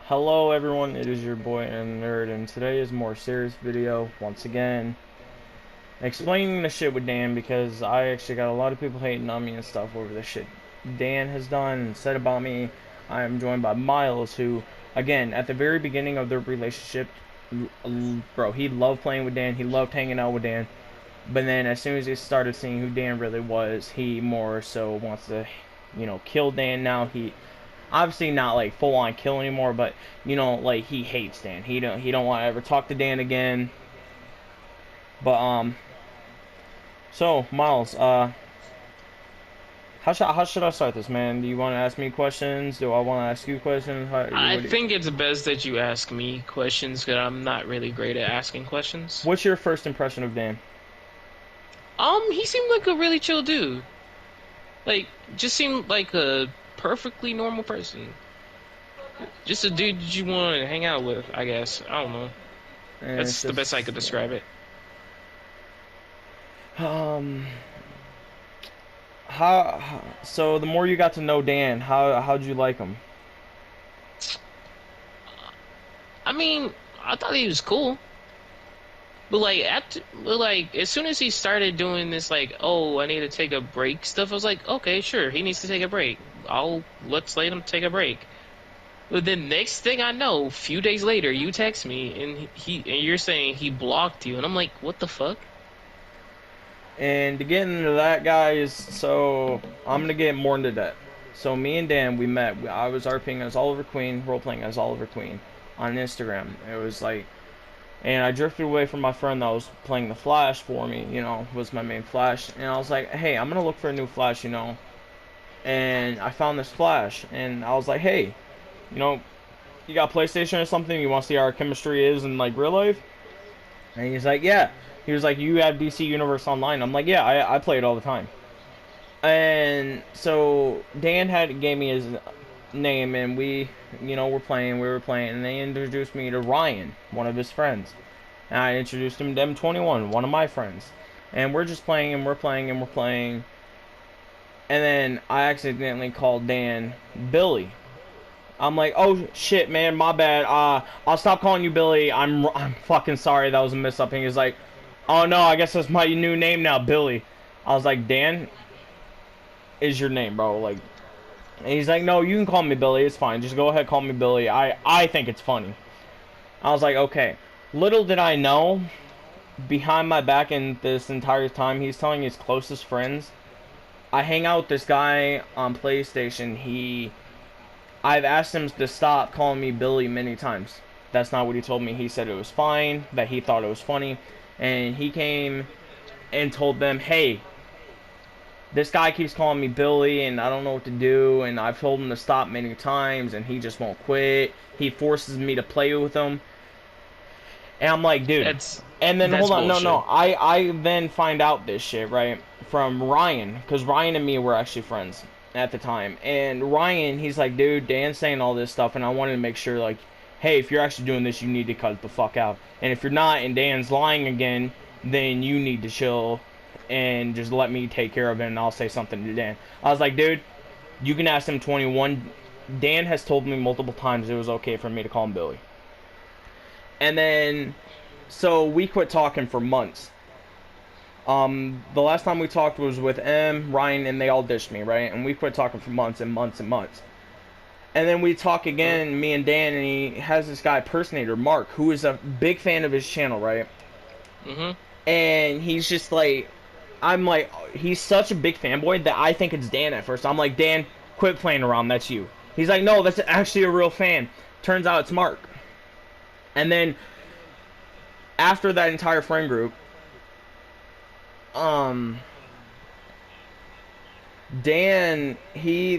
Hello everyone, it is your boy and Nerd, and today is a more serious video, once again, explaining the shit with Dan, because I actually got a lot of people hating on me and stuff over the shit Dan has done and said about me. I am joined by Miles, who, again, at the very beginning of their relationship, bro, he loved playing with Dan, he loved hanging out with Dan, but then as soon as he started seeing who Dan really was, he more so wants to, kill Dan now. He obviously not like full on kill anymore, but like he hates Dan. He don't want to ever talk to Dan again. But so Miles, how should I start this, man? Do you want to ask me questions? Do I want to ask you questions? I think it's best that you ask me questions because I'm not really great at asking questions. What's your first impression of Dan? He seemed like a really chill dude. Like, just seemed like a perfectly normal person. Just a dude that you want to hang out with, I guess. I don't know. And it's That's the best I just could describe it. um so the more you got to know Dan, how'd you like him? I mean, I thought he was cool. But as soon as he started doing this, like, oh, I need to take a break stuff, I was like, okay, sure, he needs to take a break. Let's let him take a break. But then next thing I know, a few days later, you text me and you're saying he blocked you, and I'm like, what the fuck? And to get into that, guys, so I'm gonna get more into that. So me and Dan, we met. I was RPing as Oliver Queen, role playing as Oliver Queen on Instagram. It was like, and I drifted away from my friend that was playing the Flash for me. Was my main Flash, and I was like, hey, I'm gonna look for a new Flash. And I found this Flash, and I was like, hey, you know, you got PlayStation or something? You want to see how our chemistry is in like real life? And he's like, yeah. He was like, you have DC Universe Online. I'm like, yeah, I play it all the time. And so Dan gave me his name, and we were playing, and they introduced me to Ryan, one of his friends. And I introduced him to M21, one of my friends. And we're just playing, and we're playing, and we're playing. And then I accidentally called Dan Billy. I'm like, oh shit, man, my bad. I'll stop calling you Billy. I'm fucking sorry. That was a mess up. And he's like, oh no, I guess that's my new name now, Billy. I was like, Dan is your name, bro. Like, and he's like, no, you can call me Billy. It's fine. Just go ahead, call me Billy. I think it's funny. I was like, okay. Little did I know, behind my back in this entire time, he's telling his closest friends. I hang out with this guy on PlayStation. I've asked him to stop calling me Billy many times. That's not what he told me. He said it was fine, that he thought it was funny, and he came and told them, hey, this guy keeps calling me Billy, and I don't know what to do, and I've told him to stop many times, and he just won't quit. He forces me to play with him, and I'm like, dude. That's And then that's hold on, no, bullshit. I then find out this shit, right, from Ryan, because Ryan and me were actually friends at the time. And Ryan, he's like, dude, Dan's saying all this stuff, and I wanted to make sure, like, hey, if you're actually doing this, you need to cut the fuck out. And if you're not, and Dan's lying again, then you need to chill and just let me take care of it, and I'll say something to Dan. I was like, dude, you can ask him 21. Dan has told me multiple times it was okay for me to call him Billy. And then, so we quit talking for months. The last time we talked was with Ryan, and they all dished me, right? And we quit talking for months and months and months. And then we talk again, me and Dan, and he has this guy, Personator, Mark, who is a big fan of his channel, right? Mm-hmm. And he's just like, I'm like, he's such a big fanboy that I think it's Dan at first. I'm like, Dan, quit playing around, that's you. He's like, no, that's actually a real fan. Turns out it's Mark. And then, after that entire friend group, um, Dan, he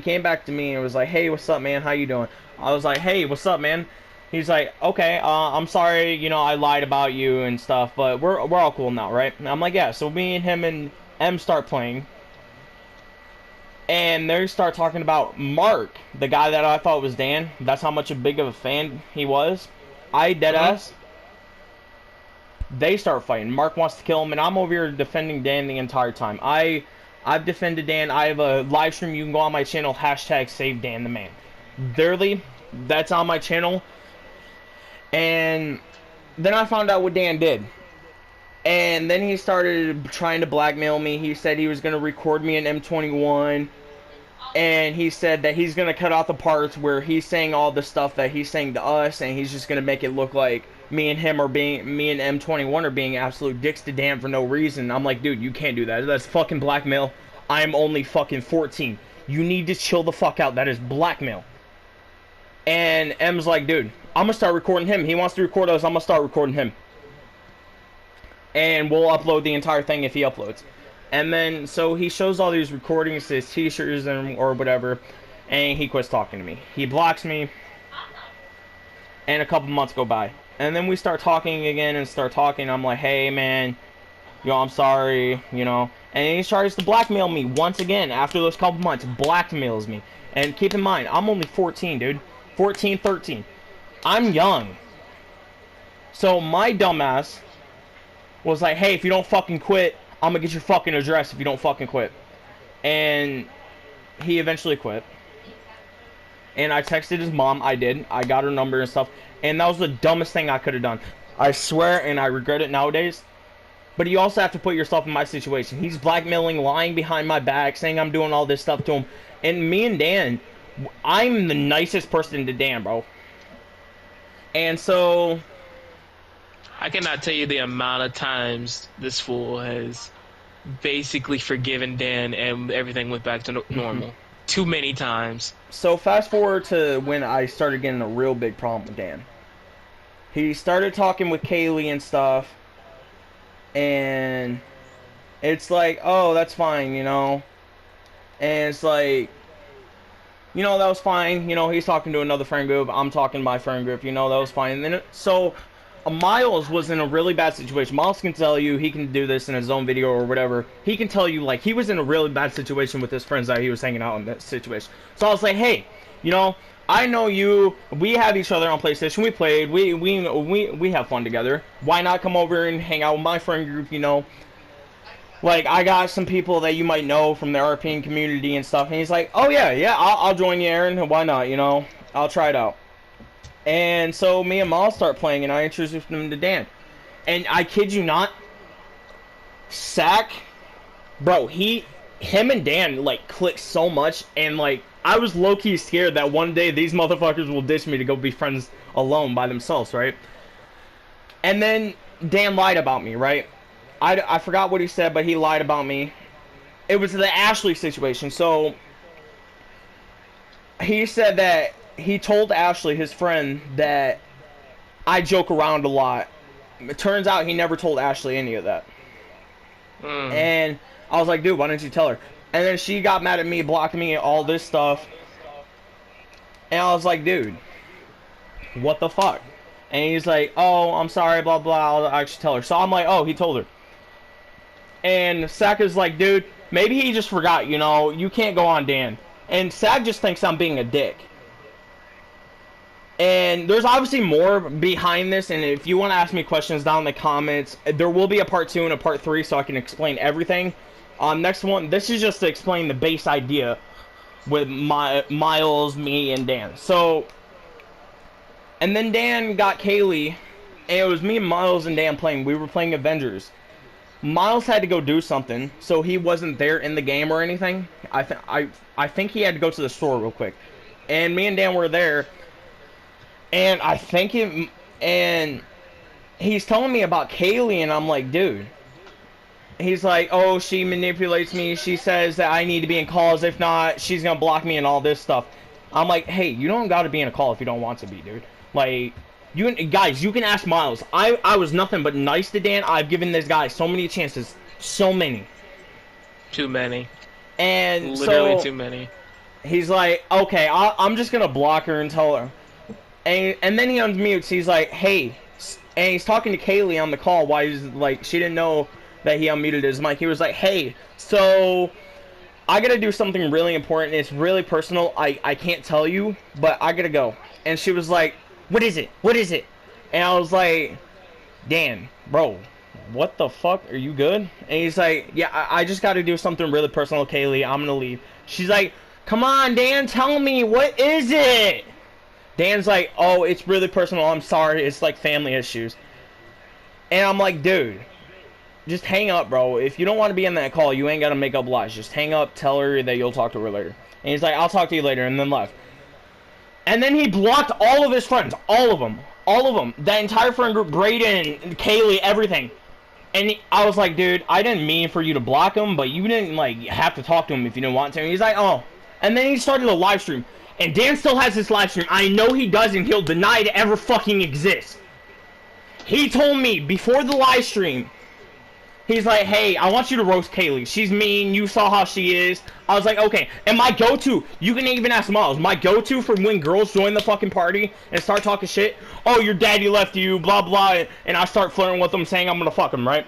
came back to me and was like, hey, what's up, man? How you doing? I was like, hey, what's up, man? He's like, okay, I'm sorry, I lied about you and stuff, but we're all cool now, right? And I'm like, yeah. So me and him and M start playing, and they start talking about Mark, the guy that I thought was Dan. That's how much a big of a fan he was. I Mm-hmm. deadass. They start fighting. Mark wants to kill him, and I'm over here defending Dan the entire time. I've defended Dan. I have a live stream. You can go on my channel, hashtag Save Dan the Man. Literally, That's on my channel. And then I found out what Dan did. And then he started trying to blackmail me. He said he was going to record me in M21. And he said that he's going to cut out the parts where he's saying all the stuff that he's saying to us. And he's just going to make it look like me and M21 are being absolute dicks to Dan for no reason. I'm like, dude, you can't do that. That's fucking blackmail. I'm only fucking 14. You need to chill the fuck out. That is blackmail. And M's like, dude, I'm going to start recording him. He wants to record us. I'm going to start recording him. And we'll upload the entire thing if he uploads. And then, so he shows all these recordings, his t-shirts or whatever, and he quits talking to me. He blocks me, and a couple months go by. And then we start talking again and start talking. I'm like, hey, man, I'm sorry, And he tries to blackmail me once again after those couple months. Blackmails me. And keep in mind, I'm only 14, dude. 14, 13. I'm young. So my dumbass was like, hey, if you don't fucking quit, I'm gonna get your fucking address if you don't fucking quit. And he eventually quit. And I texted his mom. I did. I got her number and stuff. And that was the dumbest thing I could have done. I swear, and I regret it nowadays. But you also have to put yourself in my situation. He's blackmailing, lying behind my back, saying I'm doing all this stuff to him. And me and Dan, I'm the nicest person to Dan, bro. And so I cannot tell you the amount of times this fool has basically forgiven Dan and everything went back to normal. Too many times. So fast forward to when I started getting a real big problem with Dan. He started talking with Kaylee and stuff. And it's like, oh, that's fine, And it's like, that was fine. He's talking to another friend group. I'm talking to my friend group. That was fine. And then so Miles was in a really bad situation. Miles can tell you, he can do this in his own video or whatever. He can tell you, like, he was in a really bad situation with his friends that he was hanging out in that situation. So I was like, hey, I know you. We have each other on PlayStation. We played. We have fun together. Why not come over and hang out with my friend group? Like, I got some people that you might know from the RPing community and stuff. And he's like, oh yeah, I'll join you, Aaron. Why not? I'll try it out. And so me and Miles start playing, and I introduced him to Dan. And I kid you not, Sack, bro, him and Dan, like, clicked so much, and, like, I was low-key scared that one day these motherfuckers will ditch me to go be friends alone by themselves, right? And then Dan lied about me, right? I forgot what he said, but he lied about me. It was the Ashley situation. So he said that he told Ashley, his friend, that I joke around a lot. It turns out he never told Ashley any of that. And I was like, dude, why didn't you tell her? And then she got mad at me, blocked me, all this stuff. And I was like, dude, what the fuck? And he's like, oh, I'm sorry, blah, blah, I'll actually tell her. So I'm like, oh, he told her. And Sack is like, dude, maybe he just forgot, you can't go on Dan. And Sack just thinks I'm being a dick. And there's obviously more behind this, and if you want to ask me questions down in the comments, there will be a part 2 and a part 3 so I can explain everything. Next one, this is just to explain the base idea with Miles, me, and Dan. So, and then Dan got Kaylee, and it was me, Miles, and Dan playing. We were playing Avengers. Miles had to go do something, so he wasn't there in the game or anything. I think he had to go to the store real quick. And me and Dan were there. And and he's telling me about Kaylee, and I'm like, dude. He's like, oh, she manipulates me. She says that I need to be in calls. If not, she's going to block me and all this stuff. I'm like, hey, you don't got to be in a call if you don't want to be, dude. Like, guys, you can ask Miles. I was nothing but nice to Dan. I've given this guy so many chances. So many. Too many. And literally so too many. He's like, okay, I'm just going to block her and tell her. And then he unmutes. He's like, hey. And he's talking to Kaylee on the call while he's like, she didn't know that he unmuted his mic. He was like, hey, so I gotta do something really important. It's really personal. I can't tell you, but I gotta go. And she was like, what is it? What is it? And I was like, Dan, bro, what the fuck? Are you good? And he's like, yeah, I just gotta do something really personal, Kaylee. I'm gonna leave. She's like, come on, Dan, tell me, what is it? Dan's like, oh, it's really personal. I'm sorry. It's like family issues. And I'm like, dude, just hang up, bro. If you don't want to be in that call, you ain't got to make up lies. Just hang up, tell her that you'll talk to her later. And he's like, I'll talk to you later, and then left. And then he blocked all of his friends. All of them. All of them. That entire friend group, Brayden, Kaylee, everything. And I was like, dude, I didn't mean for you to block him, but you didn't, like, have to talk to him if you didn't want to. And he's like, oh. And then he started a live stream. And Dan still has this live stream. I know he does, and he'll deny it ever fucking exists. He told me before the live stream, he's like, hey, I want you to roast Kaylee. She's mean. You saw how she is. I was like, okay. And my go-to, you can even ask Miles, my go-to for when girls join the fucking party and start talking shit, oh, your daddy left you, blah, blah, and I start flirting with them saying I'm going to fuck them, right?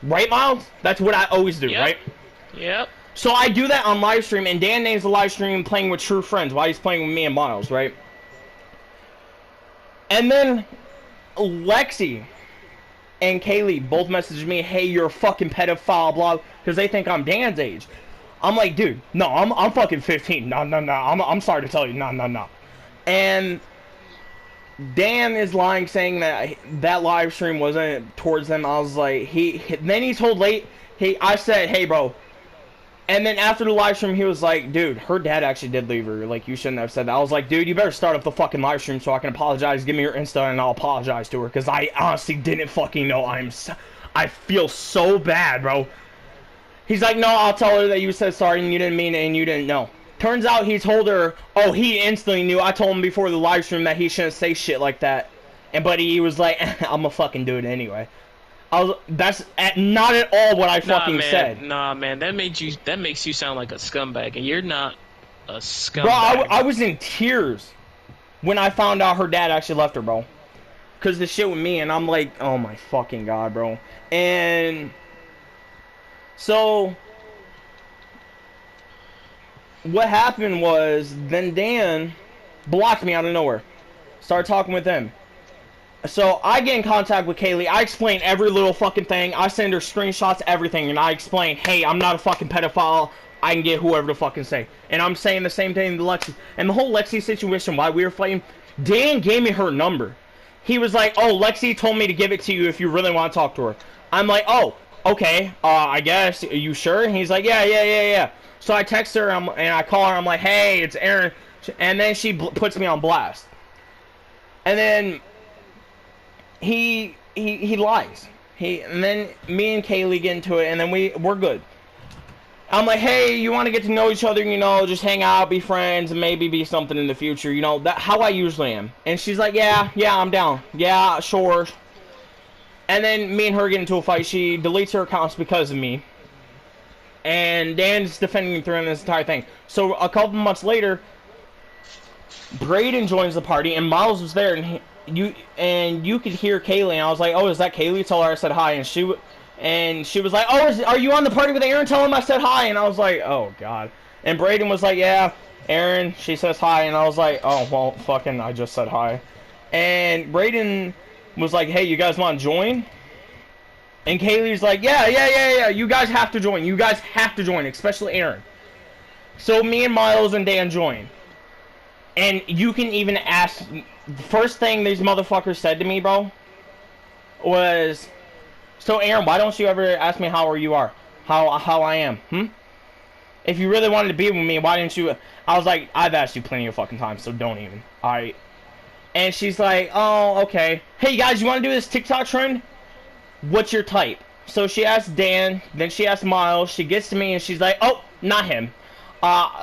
Right, Miles? That's what I always do, right? Yep. So I do that on live stream, and Dan names the live stream playing with true friends while he's playing with me and Miles, right? And then Lexi and Kaylee both messaged me, hey, you're a fucking pedophile, blah, because they think I'm Dan's age. I'm like, dude, no, I'm fucking 15. No. I'm sorry to tell you, no. And Dan is lying, saying that that live stream wasn't towards them. I was like, then he told I said, hey, bro. And then after the live stream, he was like, dude, her dad actually did leave her. Like, you shouldn't have said that. I was like, dude, you better start up the fucking live stream so I can apologize. Give me your Insta and I'll apologize to her. Because I honestly didn't fucking know. I feel so bad, bro. He's like, no, I'll tell her that you said sorry and you didn't mean it and you didn't know. Turns out he told her, oh, he instantly knew. I told him before the live stream that he shouldn't say shit like that. But he was like, I'm gonna fucking do it anyway. That's not at all what I fucking said. Nah, man, that makes you sound like a scumbag, and you're not a scumbag. Bro, I was in tears when I found out her dad actually left her, bro. Cause the shit with me, and I'm like, oh my fucking god, bro. And so what happened was, then Dan blocked me out of nowhere. Started talking with him. So I get in contact with Kaylee. I explain every little fucking thing. I send her screenshots, everything, and I explain, hey, I'm not a fucking pedophile. I can get whoever to fucking say. And I'm saying the same thing to Lexi. And the whole Lexi situation, while we were fighting, Dan gave me her number. He was like, oh, Lexi told me to give it to you if you really want to talk to her. I'm like, oh, okay, I guess. Are you sure? And he's like, yeah. So I text her, and I call her. I'm like, hey, it's Aaron. And then she puts me on blast. And then he lies. And then me and Kaylee get into it, and then we're good. I'm like, hey, you want to get to know each other, you know, just hang out, be friends, and maybe be something in the future, you know, that how I usually am. And she's like, yeah, I'm down. Yeah, sure. And then me and her get into a fight. She deletes her accounts because of me. And Dan's defending me through this entire thing. So a couple months later, Brayden joins the party, and Miles was there, and you could hear Kaylee, and I was like, oh, is that Kaylee? Tell her I said hi. And she was like, oh, are you on the party with Aaron? Tell him I said hi. And I was like, oh god. And Brayden was like, yeah, Aaron, she says hi. And I was like, oh, well, fucking, I just said hi. And Brayden was like, hey, you guys want to join? And Kaylee's like, yeah, you guys have to join. You guys have to join, especially Aaron. So me and Miles and Dan join. And you can even ask, the first thing these motherfuckers said to me, bro, was, so Aaron, why don't you ever ask me how I am, If you really wanted to be with me, why didn't you? I was like, I've asked you plenty of fucking times, so don't even. Alright. And she's like, oh, okay. Hey guys, you want to do this TikTok trend? What's your type? So she asked Dan, then she asked Miles, she gets to me and she's like, oh, not him.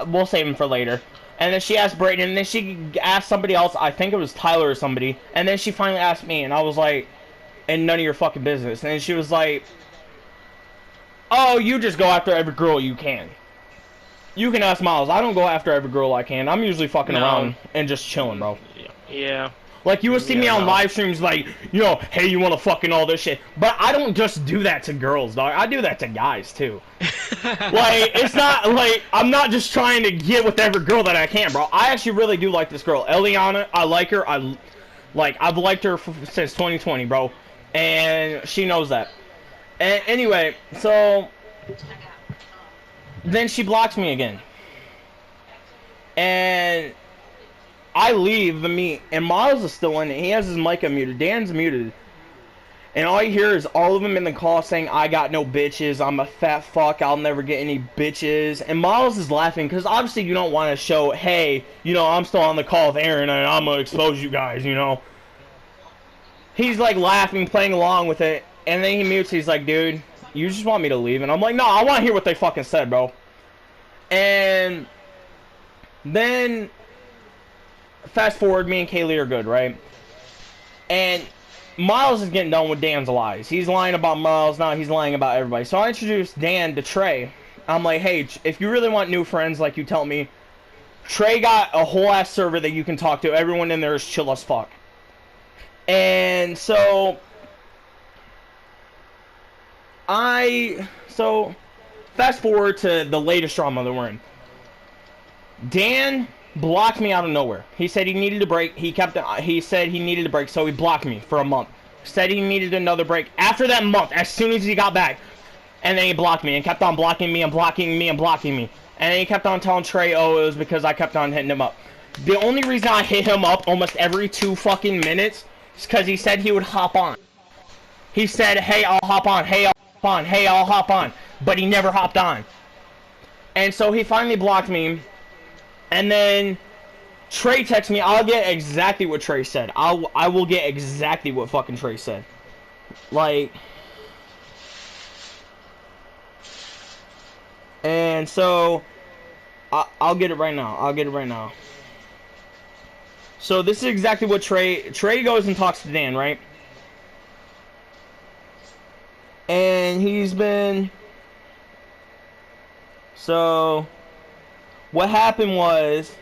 We'll save him for later. And then she asked Brayden, and then she asked somebody else, I think it was Tyler or somebody, and then she finally asked me, and I was like, and none of your fucking business. And then she was like, oh, you just go after every girl you can. You can ask Miles. I don't go after every girl I can. I'm usually fucking around and just chilling, bro. Yeah. Like, you will see me on live streams like, you know, hey, you want to fucking all this shit. But I don't just do that to girls, dog. I do that to guys, too. Like, it's not, like, I'm not just trying to get with every girl that I can, bro. I actually really do like this girl. Eliana, I like her. I've liked her since 2020, bro. And she knows that. And anyway, so then she blocks me again. And I leave the meet, and Miles is still in it. He has his mic unmuted. Dan's muted. And all you hear is all of them in the call saying, I got no bitches, I'm a fat fuck, I'll never get any bitches. And Miles is laughing, because obviously you don't want to show, hey, you know, I'm still on the call with Aaron, and I'm going to expose you guys, you know. He's like laughing, playing along with it, and then he mutes, he's like, dude, you just want me to leave? And I'm like, no, I want to hear what they fucking said, bro. And then, fast forward, me and Kaylee are good, right? And Miles is getting done with Dan's lies. He's lying about Miles, now he's lying about everybody. So I introduced Dan to Trey. I'm like, hey, if you really want new friends like you tell me, Trey got a whole ass server that you can talk to. Everyone in there is chill as fuck. And so fast forward to the latest drama that we're in. Dan blocked me out of nowhere. He said he needed a break. He said he needed a break, so he blocked me for a month. Said he needed another break. After that month, as soon as he got back, and then he blocked me and kept on blocking me and blocking me and blocking me. And then he kept on telling Trey, oh, it was because I kept on hitting him up. The only reason I hit him up almost every 2 fucking minutes is because he said he would hop on. He said, hey, I'll hop on. Hey, I'll hop on. Hey, I'll hop on. But he never hopped on. And so he finally blocked me. And then Trey texts me. I'll get exactly what Trey said. I will get exactly what fucking Trey said. Like, and so I'll get it right now. I'll get it right now. So this is exactly what Trey goes and talks to Dan, right? And he's been, so what happened was,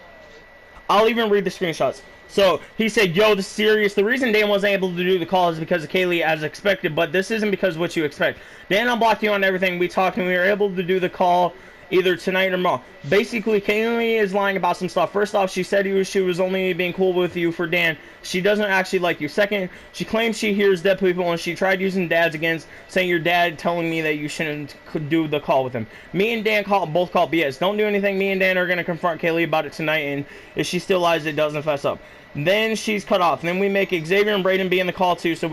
I'll even read the screenshots. So he said, yo, this is serious. The reason Dan wasn't able to do the call is because of Kaylee as expected, but this isn't because of what you expect. Dan unblocked you on everything. We talked and we were able to do the call either tonight or tomorrow. Basically, Kaylee is lying about some stuff. First off, she said she was only being cool with you for Dan. She doesn't actually like you. Second, she claims she hears dead people and she tried using dads against, saying your dad telling me that you shouldn't do the call with him. Me and Dan both call BS. Don't do anything. Me and Dan are going to confront Kaylee about it tonight, and if she still lies, it doesn't fess up. Then she's cut off. Then we make Xavier and Brayden be in the call too, so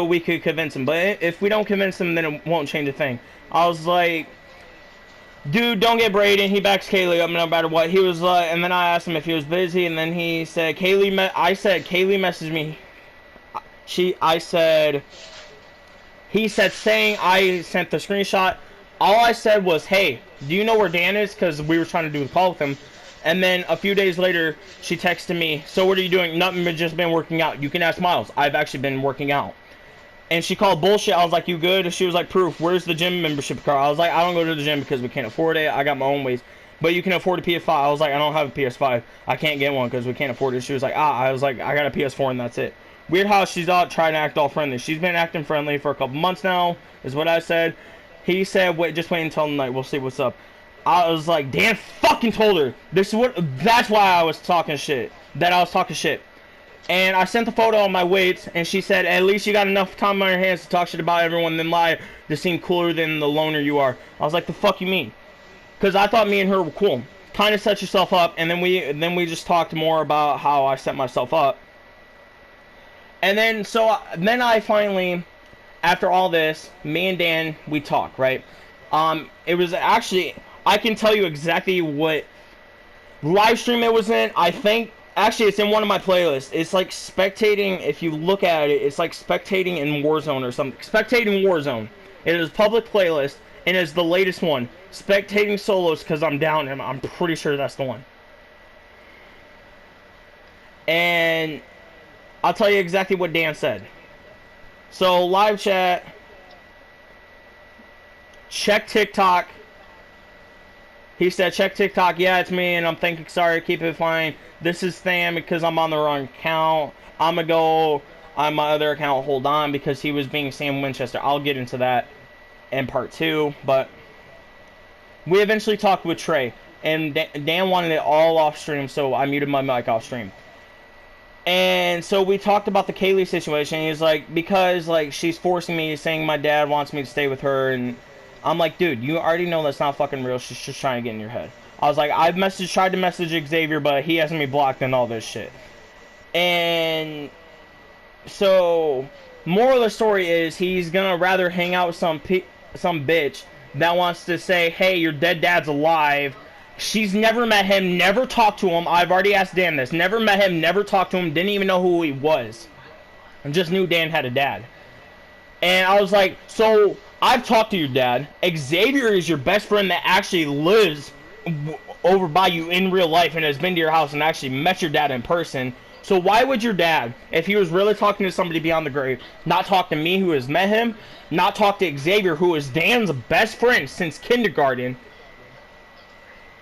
we could convince him. But if we don't convince him, then it won't change a thing. I was like, dude, don't get Brayden. He backs Kaylee up no matter what. He was like, and then I asked him if he was busy, and then he said I said Kaylee messaged me. He said saying I sent the screenshot. All I said was, hey, do you know where Dan is? Because we were trying to do the call with him. And then a few days later, she texted me, so what are you doing? Nothing, but just been working out. You can ask Miles. I've actually been working out. And she called bullshit. I was like, you good? She was like, proof. Where's the gym membership card? I was like, I don't go to the gym because we can't afford it. I got my own ways. But you can afford a PS5. I was like, I don't have a PS5. I can't get one because we can't afford it. She was like, I was like, I got a PS4 and that's it. Weird how she's out trying to act all friendly. She's been acting friendly for a couple months now, is what I said. He said, wait, just wait until tonight. We'll see what's up. I was like, Dan fucking told her. That's why I was talking shit. And I sent the photo on my weights, and she said, at least you got enough time on your hands to talk shit about everyone, then lie to seem cooler than the loner you are. I was like, the fuck you mean? Because I thought me and her were cool. Kind of set yourself up, and then we just talked more about how I set myself up. And then, then I finally, after all this, me and Dan, we talk, right? It was actually, I can tell you exactly what live stream it was in. I think, actually, it's in one of my playlists. It's like spectating, if you look at it, it's like spectating in Warzone or something. Spectating Warzone. It is a public playlist, and it's the latest one. Spectating solos, because I'm down, and I'm pretty sure that's the one. And I'll tell you exactly what Dan said. So, live chat. Check TikTok. He said, check TikTok. Yeah, it's me, and I'm thinking, sorry, keep it fine. This is Tham because I'm on the wrong account. I'm going to go on my other account, hold on, because he was being Sam Winchester. I'll get into that in part 2, but we eventually talked with Trey, and Dan wanted it all off stream, so I muted my mic off stream. And so we talked about the Kaylee situation. He's like, because like she's forcing me, saying my dad wants me to stay with her, and I'm like, dude, you already know that's not fucking real. She's just trying to get in your head. I was like, tried to message Xavier, but he has me blocked and all this shit. And so, moral of the story is he's gonna rather hang out with some bitch that wants to say, hey, your dead dad's alive. She's never met him, never talked to him. I've already asked Dan this. Never met him, never talked to him, didn't even know who he was. And just knew Dan had a dad. And I was like, so I've talked to your dad. Xavier is your best friend that actually lives over by you in real life and has been to your house and actually met your dad in person. So why would your dad, if he was really talking to somebody beyond the grave, not talk to me who has met him, not talk to Xavier who is Dan's best friend since kindergarten?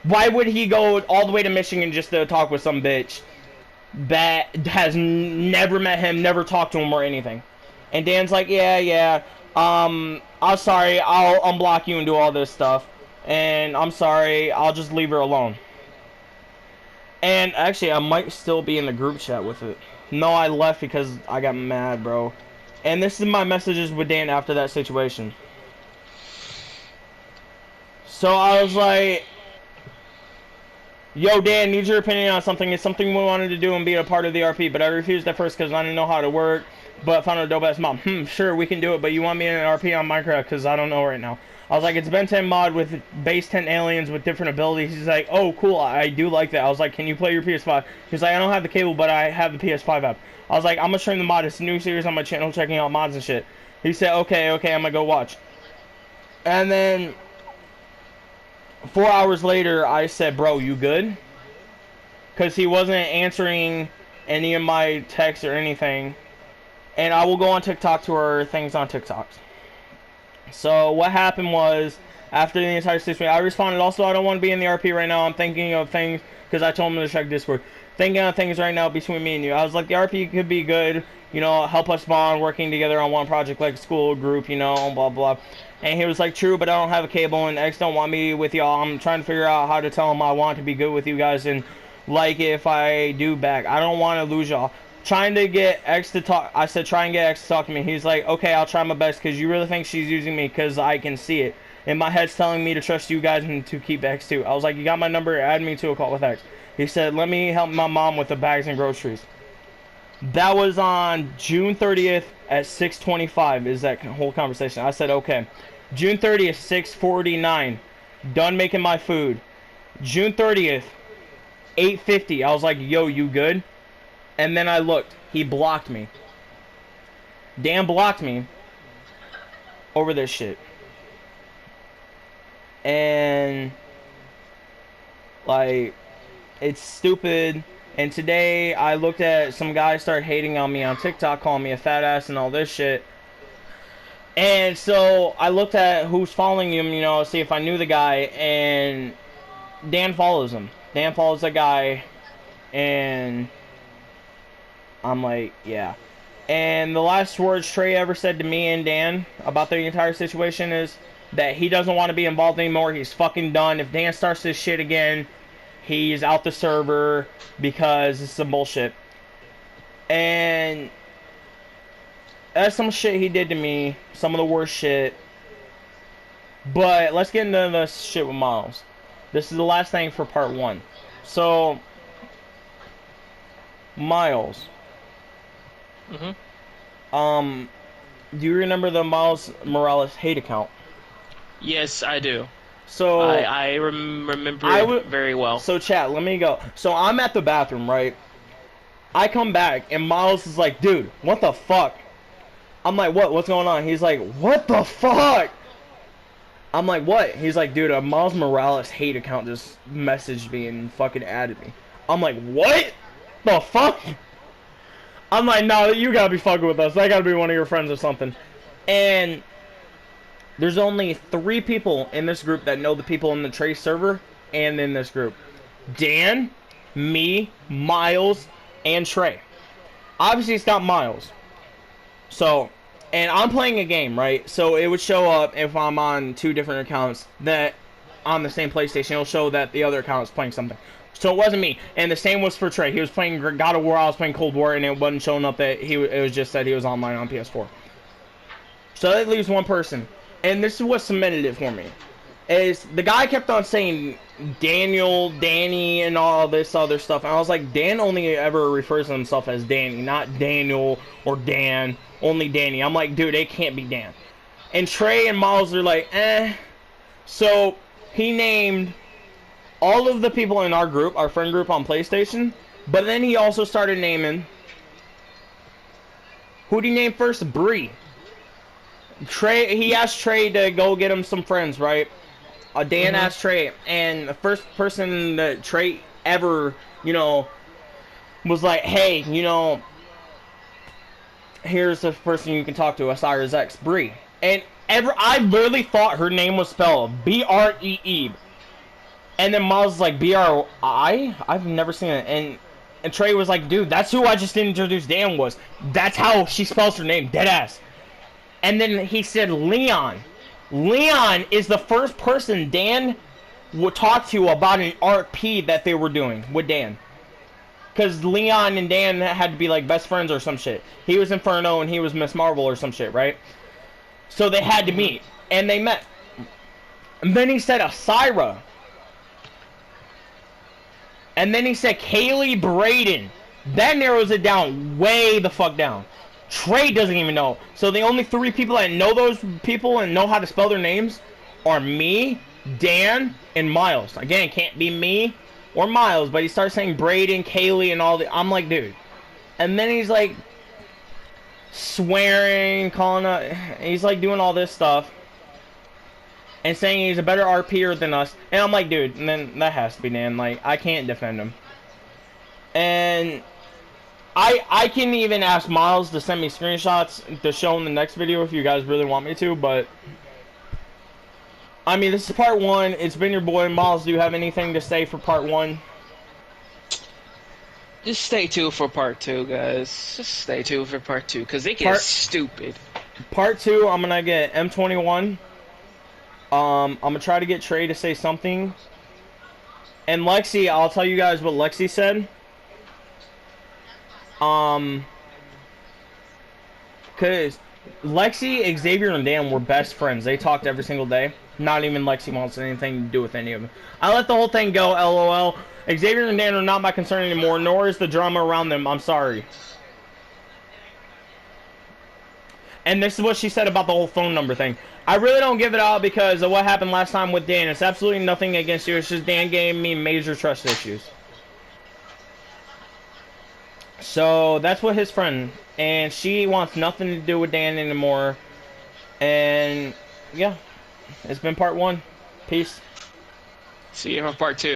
Why would he go all the way to Michigan just to talk with some bitch that has never met him, never talked to him or anything? And Dan's like, yeah, I'm sorry, I'll unblock you and do all this stuff. And I'm sorry, I'll just leave her alone. And actually, I might still be in the group chat with it. No, I left because I got mad, bro. And this is my messages with Dan after that situation. So I was like, yo, Dan, need your opinion on something. It's something we wanted to do and be a part of the RP, but I refused at first because I didn't know how to work. But found a dope ass mom. Sure, we can do it, but you want me in an RP on Minecraft because I don't know right now. I was like, it's Ben 10 mod with base 10 aliens with different abilities. He's like, oh, cool, I do like that. I was like, can you play your PS5? He's like, I don't have the cable, but I have the PS5 app. I was like, I'm gonna stream the mod. It's a new series on my channel, checking out mods and shit. He said, okay, I'm gonna go watch. And then 4 hours later, I said, bro, you good? Because he wasn't answering any of my texts or anything. And I will go on TikTok to her things on TikTok. So what happened was, after the entire situation, I responded, also, I don't want to be in the RP right now. I'm thinking of things, because I told him to check Discord. Thinking of things right now between me and you. I was like, the RP could be good, you know, help us bond, working together on one project like school, group, you know, blah, blah. And he was like, true, but I don't have a cable, and X don't want me with y'all. I'm trying to figure out how to tell him I want to be good with you guys, and like if I do back. I don't want to lose y'all. Trying to get X to talk. I said, try and get X to talk to me. He's like, okay, I'll try my best because you really think she's using me because I can see it. And my head's telling me to trust you guys and to keep X too. I was like, you got my number, add me to a call with X. He said, let me help my mom with the bags and groceries. That was on June 30th at 6:25 is that whole conversation. I said, okay. June 30th, 6:49. Done making my food. June 30th, 8:50. I was like, yo, you good? And then I looked. He blocked me. Dan blocked me over this shit. And like, it's stupid. And today I looked at some guys start hating on me on TikTok, calling me a fat ass and all this shit. And so I looked at who's following him, you know, see if I knew the guy, and Dan follows him. Dan follows the guy, and I'm like, yeah. And the last words Trey ever said to me and Dan about the entire situation is that he doesn't want to be involved anymore. He's fucking done. If Dan starts this shit again, he's out the server because it's some bullshit. And that's some shit he did to me. Some of the worst shit. But let's get into the shit with Miles. This is the last thing for part 1. So, Miles. Do you remember the Miles Morales hate account? Yes, I do. So I remember it very well. So chat, let me go. So I'm at the bathroom, right? I come back and Miles is like, dude, what the fuck? I'm like, what? What's going on? He's like, what the fuck? I'm like, what? He's like, dude, a Miles Morales hate account just messaged me and fucking added me. I'm like, what? The fuck? I'm like, no, you gotta be fucking with us. That gotta be one of your friends or something. And there's only 3 people in this group that know the people in the Trace server and in this group. Dan, me, Miles, and Trey. Obviously, it's not Miles. So, and I'm playing a game, right? So it would show up if I'm on 2 different accounts that on the same PlayStation, it'll show that the other account is playing something. So it wasn't me. And the same was for Trey. He was playing God of War, I was playing Cold War, and it wasn't showing up that it was just that he was online on PS4. So that leaves one person. And this is what cemented it for me. is the guy kept on saying Daniel, Danny, and all this other stuff. And I was like, Dan only ever refers to himself as Danny, not Daniel or Dan, only Danny. I'm like, dude, it can't be Dan. And Trey and Miles are like, eh. So he named all of the people in our group, our friend group on PlayStation, but then he also started naming, who'd he name first? Bree. Trey, he asked Trey to go get him some friends, right? Dan asked Trey, and the first person that Trey ever, you know, was like, hey, you know, here's the person you can talk to, Osiris X, Bree. And I literally thought her name was spelled B-R-E-E. And then Miles was like, B-R-I? I've never seen it. And Trey was like, dude, that's who I just introduced Dan was. That's how she spells her name, deadass. And then he said Leon. Leon is the first person Dan would talk to about an RP that they were doing with Dan. Because Leon and Dan had to be like best friends or some shit. He was Inferno and he was Miss Marvel or some shit, right? So they had to meet. And they met. And then he said Asira. And then he said Kaylee Braden. That narrows it down way the fuck down. Trey doesn't even know. So the only 3 people that know those people and know how to spell their names are me, Dan, and Miles. Again, it can't be me or Miles, but he starts saying Braden, Kaylee, and all the... I'm like, dude. And then he's like swearing, calling up... He's like doing all this stuff. And saying he's a better RPer than us. And I'm like, dude, and then that has to be Dan. Like, I can't defend him. And I can even ask Miles to send me screenshots to show in the next video if you guys really want me to, but I mean, this is part 1. It's been your boy. Miles, do you have anything to say for part 1? Just stay tuned for part 2, guys. Just stay tuned for part 2, because it gets stupid. Part 2, I'm gonna get M21. I'm gonna try to get Trey to say something. And Lexi, I'll tell you guys what Lexi said. Cause Lexi, Xavier, and Dan were best friends. They talked every single day. Not even Lexi wants anything to do with any of them. I let the whole thing go, LOL. Xavier and Dan are not my concern anymore, nor is the drama around them. I'm sorry. And this is what she said about the whole phone number thing. I really don't give it out because of what happened last time with Dan. It's absolutely nothing against you. It's just Dan gave me major trust issues. So that's what his friend, and she wants nothing to do with Dan anymore. And yeah, it's been part 1. Peace. See you on part 2.